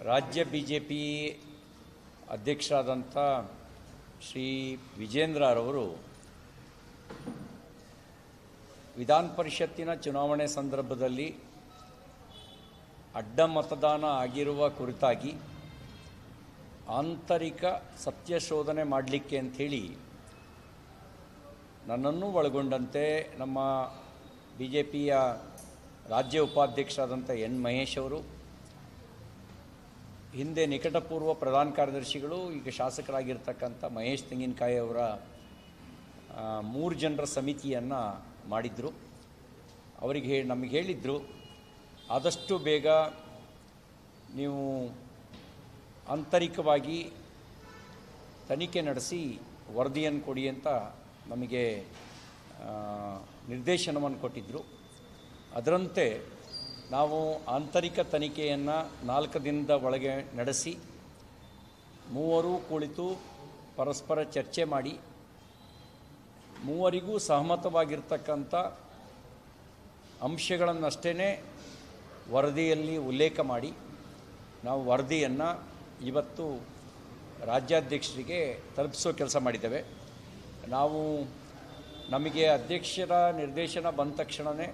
ರಾಜ್ಯ ಬಿಜೆಪಿ ಅಧ್ಯಕ್ಷರಾದಂಥ ಶ್ರೀ ವಿಜೇಂದ್ರರವರು ವಿಧಾನ ಪರಿಷತ್ತಿನ ಚುನಾವಣೆ ಸಂದರ್ಭದಲ್ಲಿ ಅಡ್ಡ ಮತದಾನ ಆಗಿರುವ ಕುರಿತಾಗಿ ಆಂತರಿಕ ಸತ್ಯಶೋಧನೆ ಮಾಡಲಿಕ್ಕೆ ಅಂಥೇಳಿ ನನ್ನನ್ನು ಒಳಗೊಂಡಂತೆ ನಮ್ಮ ಬಿಜೆಪಿಯ ರಾಜ್ಯ ಉಪಾಧ್ಯಕ್ಷರಾದಂಥ ಎನ್ ಮಹೇಶ್ ಅವರು, ಹಿಂದೆ ನಿಕಟಪೂರ್ವ ಪ್ರಧಾನ ಕಾರ್ಯದರ್ಶಿಗಳು, ಈಗ ಶಾಸಕರಾಗಿರ್ತಕ್ಕಂಥ ಮಹೇಶ್ ತೆಂಗಿನಕಾಯಿ ಅವರ 3 ಜನರ ಸಮಿತಿಯನ್ನು ಮಾಡಿದರು. ಅವರಿಗೆ ನಮಗೆ ಹೇಳಿದರು, ಆದಷ್ಟು ಬೇಗ ನೀವು ಆಂತರಿಕವಾಗಿ ತನಿಖೆ ನಡೆಸಿ ವರದಿಯನ್ನು ಕೊಡಿ ಅಂತ ನಮಗೆ ನಿರ್ದೇಶನವನ್ನು ಕೊಟ್ಟಿದ್ದರು. ಅದರಂತೆ ನಾವು ಆಂತರಿಕ ತನಿಖೆಯನ್ನು 4 ದಿನದ ಒಳಗೆ ನಡೆಸಿ ಮೂವರೂ ಕುಳಿತು ಪರಸ್ಪರ ಚರ್ಚೆ ಮಾಡಿ ಮೂವರಿಗೂ ಸಹಮತವಾಗಿರ್ತಕ್ಕಂಥ ಅಂಶಗಳನ್ನಷ್ಟೇ ವರದಿಯಲ್ಲಿ ಉಲ್ಲೇಖ ಮಾಡಿ ನಾವು ವರದಿಯನ್ನು ಇವತ್ತು ರಾಜ್ಯಾಧ್ಯಕ್ಷರಿಗೆ ತಲುಪಿಸೋ ಕೆಲಸ ಮಾಡಿದ್ದೇವೆ. ನಮಗೆ ಅಧ್ಯಕ್ಷರ ನಿರ್ದೇಶನ ಬಂದ ತಕ್ಷಣವೇ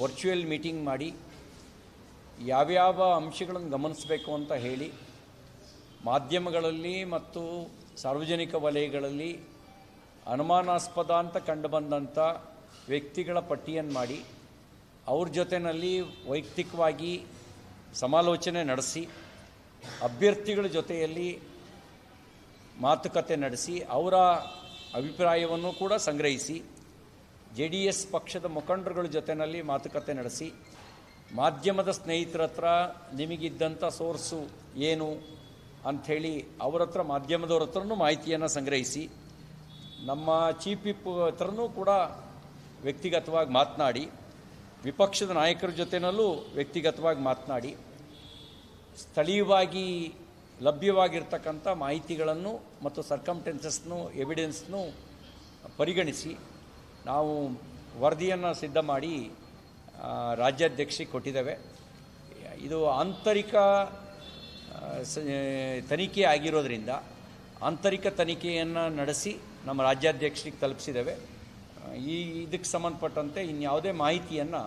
ವರ್ಚುವಲ್ ಮೀಟಿಂಗ್ ಮಾಡಿ ಯಾವ್ಯಾವ ಅಂಶಗಳನ್ನು ಗಮನಿಸಬೇಕು ಅಂತ ಹೇಳಿ ಮಾಧ್ಯಮಗಳಲ್ಲಿ ಮತ್ತು ಸಾರ್ವಜನಿಕ ವಲಯಗಳಲ್ಲಿ ಅನುಮಾನಾಸ್ಪದ ಅಂತ ಕಂಡುಬಂದಂಥ ವ್ಯಕ್ತಿಗಳ ಪಟ್ಟಿಯನ್ನು ಮಾಡಿ ಅವ್ರ ಜೊತೆಯಲ್ಲಿ ವೈಯಕ್ತಿಕವಾಗಿ ಸಮಾಲೋಚನೆ ನಡೆಸಿ ಅಭ್ಯರ್ಥಿಗಳ ಜೊತೆಯಲ್ಲಿ ಮಾತುಕತೆ ನಡೆಸಿ ಅವರ ಅಭಿಪ್ರಾಯವನ್ನು ಕೂಡ ಸಂಗ್ರಹಿಸಿ JDS ಪಕ್ಷದ ಮುಖಂಡರುಗಳ ಜೊತೆಯಲ್ಲಿ ಮಾತುಕತೆ ನಡೆಸಿ ಮಾಧ್ಯಮದ ಸ್ನೇಹಿತರ ಹತ್ರ ನಿಮಗಿದ್ದಂಥ ಸೋರ್ಸು ಏನು ಅಂಥೇಳಿ ಅವ್ರ ಹತ್ರ ಮಾಧ್ಯಮದವ್ರ ಹತ್ರನೂ ಮಾಹಿತಿಯನ್ನು ಸಂಗ್ರಹಿಸಿ ನಮ್ಮ ಚೀಫ್ ವಿಪ್ ಹತ್ರನೂ ಕೂಡ ವ್ಯಕ್ತಿಗತವಾಗಿ ಮಾತನಾಡಿ ವಿಪಕ್ಷದ ನಾಯಕರ ಜೊತೆಯಲ್ಲೂ ವ್ಯಕ್ತಿಗತವಾಗಿ ಮಾತನಾಡಿ ಸ್ಥಳೀಯವಾಗಿ ಲಭ್ಯವಾಗಿರ್ತಕ್ಕಂಥ ಮಾಹಿತಿಗಳನ್ನು ಮತ್ತು ಸರ್ಕಮ್ಟೆನ್ಸಸ್ನು ಎವಿಡೆನ್ಸ್ನು ಪರಿಗಣಿಸಿ ನಾವು ವರದಿಯನ್ನು ಸಿದ್ಧ ಮಾಡಿ ರಾಜ್ಯಾಧ್ಯಕ್ಷರಿಗೆ ಕೊಟ್ಟಿದ್ದೇವೆ. ಇದು ಆಂತರಿಕ ತನಿಖೆ ಆಗಿರೋದ್ರಿಂದ ಆಂತರಿಕ ತನಿಖೆಯನ್ನು ನಡೆಸಿ ನಮ್ಮ ರಾಜ್ಯಾಧ್ಯಕ್ಷರಿಗೆ ತಲುಪಿಸಿದ್ದೇವೆ. ಇದಕ್ಕೆ ಸಂಬಂಧಪಟ್ಟಂತೆ ಇನ್ಯಾವುದೇ ಮಾಹಿತಿಯನ್ನು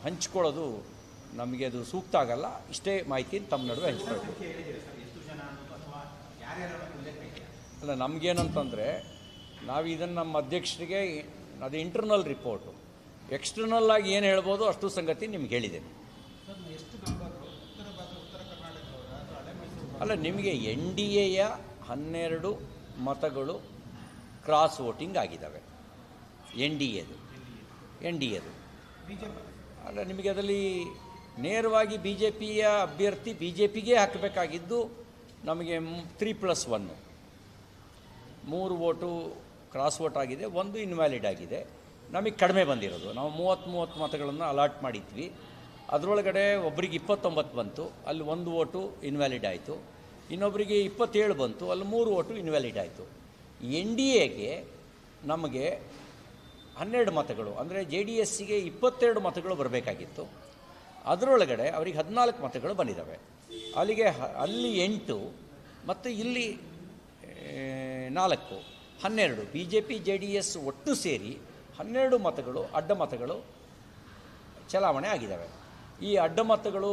ಹಂಚ್ಕೊಳ್ಳೋದು ನಮಗೆ ಅದು ಸೂಕ್ತ ಆಗಲ್ಲ. ಇಷ್ಟೇ ಮಾಹಿತಿಯನ್ನು ತಮ್ಮ ನಡುವೆ ಹಂಚ್ಕೊಳ್ಬೇಕು. ಅಲ್ಲ, ನಮಗೇನಂತಂದರೆ ನಾವು ಇದನ್ನು ನಮ್ಮ ಅಧ್ಯಕ್ಷರಿಗೆ ಅದು ಇಂಟರ್ನಲ್ ರಿಪೋರ್ಟು, ಎಕ್ಸ್ಟರ್ನಲ್ ಆಗಿ ಏನು ಹೇಳ್ಬೋದು ಅಷ್ಟು ಸಂಗತಿ ನಿಮ್ಗೆ ಹೇಳಿದ್ದೇನೆ. ಅಲ್ಲ, ನಿಮಗೆ NDAಯ 12 ಮತಗಳು ಕ್ರಾಸ್ ವೋಟಿಂಗ್ ಆಗಿದ್ದಾವೆ. NDAದು ಅಲ್ಲ, ನಿಮಗೆ ಅದರಲ್ಲಿ ನೇರವಾಗಿ BJPಯ ಅಭ್ಯರ್ಥಿ BJPಗೆ ಹಾಕಬೇಕಾಗಿದ್ದು ನಮಗೆ 3+1 3 ವೋಟು ಕ್ರಾಸ್ ವೋಟ್ ಆಗಿದೆ, 1 ಇನ್ವ್ಯಾಲಿಡ್ ಆಗಿದೆ. ನಮಗೆ ಕಡಿಮೆ ಬಂದಿರೋದು, ನಾವು 30 ಮತಗಳನ್ನು ಅಲಾಟ್ ಮಾಡಿದ್ವಿ. ಅದರೊಳಗಡೆ ಒಬ್ಬರಿಗೆ 29 ಬಂತು, ಅಲ್ಲಿ 1 ವೋಟು ಇನ್ವ್ಯಾಲಿಡ್ ಆಯಿತು. ಇನ್ನೊಬ್ಬರಿಗೆ 27 ಬಂತು, ಅಲ್ಲಿ 3 ವೋಟು ಇನ್ವ್ಯಾಲಿಡ್ ಆಯಿತು. NDAಗೆ ನಮಗೆ 12 ಮತಗಳು, ಅಂದರೆ JDSಗೆ 22 ಮತಗಳು ಬರಬೇಕಾಗಿತ್ತು. ಅದರೊಳಗಡೆ ಅವರಿಗೆ 14 ಮತಗಳು ಬಂದಿದ್ದಾವೆ. ಅಲ್ಲಿ 8 ಮತ್ತು ಇಲ್ಲಿ 4 12 BJP JDS ಒಟ್ಟು ಸೇರಿ 12 ಮತಗಳು ಅಡ್ಡ ಮತಗಳು ಚಲಾವಣೆ ಆಗಿದ್ದಾವೆ. ಈ ಅಡ್ಡ ಮತಗಳು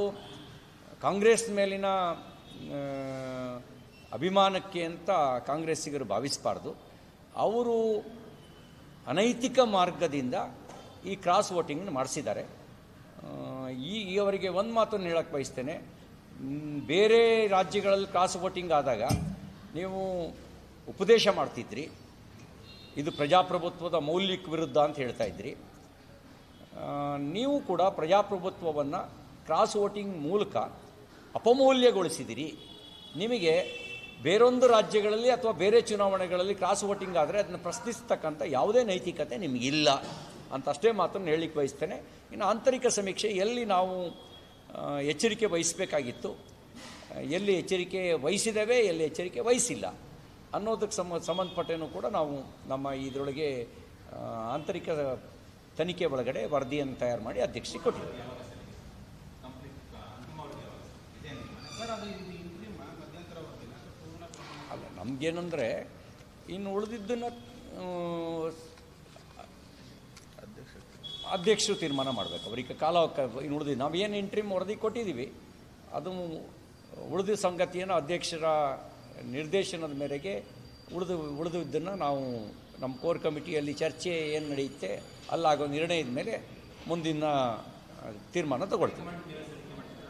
ಕಾಂಗ್ರೆಸ್ ಮೇಲಿನ ಅಭಿಮಾನಕ್ಕೆ ಅಂತ ಕಾಂಗ್ರೆಸ್ಸಿಗರು ಭಾವಿಸಬಾರ್ದು. ಅವರು ಅನೈತಿಕ ಮಾರ್ಗದಿಂದ ಈ ಕ್ರಾಸ್ ವೋಟಿಂಗ್ ಮಾಡಿಸಿದ್ದಾರೆ. ಅವರಿಗೆ ಒಂದು ಮಾತನ್ನು ಹೇಳಕ್ಕೆ ಬಯಸ್ತೇನೆ, ಬೇರೆ ರಾಜ್ಯಗಳಲ್ಲಿ ಕ್ರಾಸ್ ವೋಟಿಂಗ್ ಆದಾಗ ನೀವು ಉಪದೇಶ ಮಾಡ್ತಿದ್ರಿ, ಇದು ಪ್ರಜಾಪ್ರಭುತ್ವದ ಮೌಲ್ಯಕ್ಕೆ ವಿರುದ್ಧ ಅಂತ ಹೇಳ್ತಾ ಇದ್ರಿ. ನೀವು ಕೂಡ ಪ್ರಜಾಪ್ರಭುತ್ವವನ್ನು ಕ್ರಾಸ್ ವೋಟಿಂಗ್ ಮೂಲಕ ಅಪಮೌಲ್ಯಗೊಳಿಸಿದಿರಿ. ನಿಮಗೆ ಬೇರೊಂದು ರಾಜ್ಯಗಳಲ್ಲಿ ಅಥವಾ ಬೇರೆ ಚುನಾವಣೆಗಳಲ್ಲಿ ಕ್ರಾಸ್ ವೋಟಿಂಗ್ ಆದರೆ ಅದನ್ನು ಪ್ರಶ್ನಿಸ್ತಕ್ಕಂಥ ಯಾವುದೇ ನೈತಿಕತೆ ನಿಮಗಿಲ್ಲ ಅಂತ ಅಷ್ಟೇ ಮಾತನ್ನು ಹೇಳಲಿಕ್ಕೆ ಬಯಸ್ತೇನೆ. ಇನ್ನು ಆಂತರಿಕ ಸಮೀಕ್ಷೆ ಎಲ್ಲಿ ನಾವು ಎಚ್ಚರಿಕೆ ವಹಿಸಬೇಕಾಗಿತ್ತು, ಎಲ್ಲಿ ಎಚ್ಚರಿಕೆ ವಹಿಸಿದ್ದೇವೆ, ಎಲ್ಲಿ ಎಚ್ಚರಿಕೆ ವಹಿಸಿಲ್ಲ ಅನ್ನೋದಕ್ಕೆ ಸಂಬಂಧಪಟ್ಟೇನೂ ಕೂಡ ನಾವು ನಮ್ಮ ಇದರೊಳಗೆ ಆಂತರಿಕ ತನಿಖೆ ಒಳಗಡೆ ವರದಿಯನ್ನು ತಯಾರು ಮಾಡಿ ಅಧ್ಯಕ್ಷರಿಗೆ ಕೊಟ್ಟಿದ್ದೇವೆ. ಸರ್, ಅದು ನಮಗೇನೆಂದರೆ ಇನ್ನು ಉಳಿದಿದ್ದನ್ನು ಅಧ್ಯಕ್ಷರು ತೀರ್ಮಾನ ಮಾಡಬೇಕು. ಅವರಿಗೆ ಇನ್ನು ಉಳಿದಿದ್ದು ನಾವು ಏನು ಇಂಟ್ರಿಮ್ ವರದಿ ಕೊಟ್ಟಿದ್ದೀವಿ, ಅದು ಉಳಿದ ಸಂಗತಿಯನ್ನು ಅಧ್ಯಕ್ಷರ ನಿರ್ದೇಶನದ ಮೇರೆಗೆ ಉಳಿದಿದ್ದನ್ನು ನಾವು ನಮ್ಮ ಕೋರ್ ಕಮಿಟಿಯಲ್ಲಿ ಚರ್ಚೆ ಏನು ನಡೆಯುತ್ತೆ ಅಲ್ಲಾಗೋ ನಿರ್ಣಯದ ಮೇಲೆ ಮುಂದಿನ ತೀರ್ಮಾನ ತಗೊಳ್ತೀವಿ.